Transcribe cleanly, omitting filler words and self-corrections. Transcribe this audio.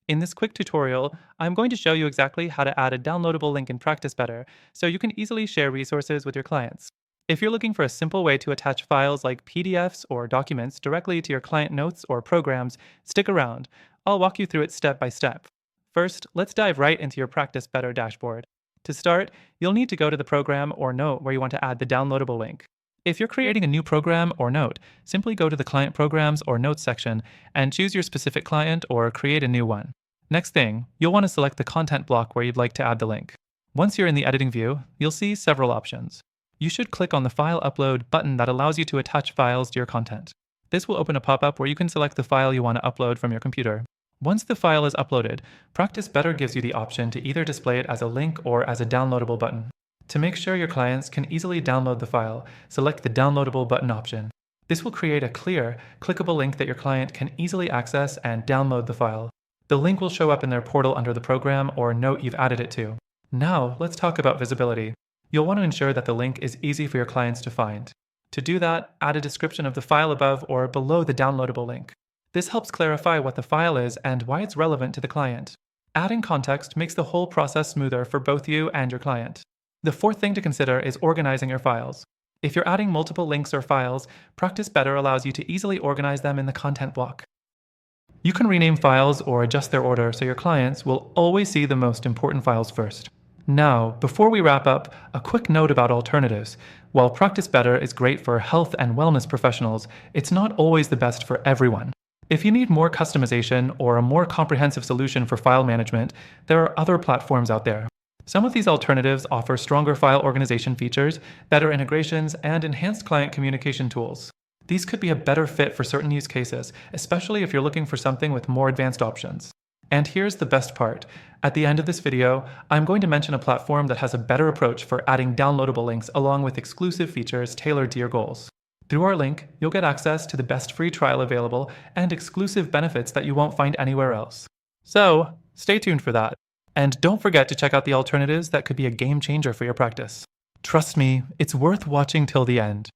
In this quick tutorial, I'm going to show you exactly how to add a downloadable link in Practice Better so you can easily share resources with your clients. If you're looking for a simple way to attach files like PDFs or documents directly to your client notes or programs, stick around. I'll walk you through it step by step. First, let's dive right into your Practice Better dashboard. To start, you'll need to go to the program or note where you want to add the downloadable link. If you're creating a new program or note, simply go to the Client Programs or Notes section and choose your specific client or create a new one. Next thing, you'll want to select the content block where you'd like to add the link. Once you're in the editing view, you'll see several options. You should click on the File Upload button that allows you to attach files to your content. This will open a pop-up where you can select the file you want to upload from your computer. Once the file is uploaded, Practice Better gives you the option to either display it as a link or as a downloadable button. To make sure your clients can easily download the file, select the Downloadable button option. This will create a clear, clickable link that your client can easily access and download the file. The link will show up in their portal under the program or note you've added it to. Now, let's talk about visibility. You'll want to ensure that the link is easy for your clients to find. To do that, add a description of the file above or below the downloadable link. This helps clarify what the file is and why it's relevant to the client. Adding context makes the whole process smoother for both you and your client. The fourth thing to consider is organizing your files. If you're adding multiple links or files, Practice Better allows you to easily organize them in the content block. You can rename files or adjust their order so your clients will always see the most important files first. Now, before we wrap up, a quick note about alternatives. While Practice Better is great for health and wellness professionals, it's not always the best for everyone. If you need more customization or a more comprehensive solution for file management, there are other platforms out there. Some of these alternatives offer stronger file organization features, better integrations, and enhanced client communication tools. These could be a better fit for certain use cases, especially if you're looking for something with more advanced options. And here's the best part. At the end of this video, I'm going to mention a platform that has a better approach for adding downloadable links along with exclusive features tailored to your goals. Through our link, you'll get access to the best free trial available and exclusive benefits that you won't find anywhere else. So, stay tuned for that. And don't forget to check out the alternatives that could be a game changer for your practice. Trust me, it's worth watching till the end.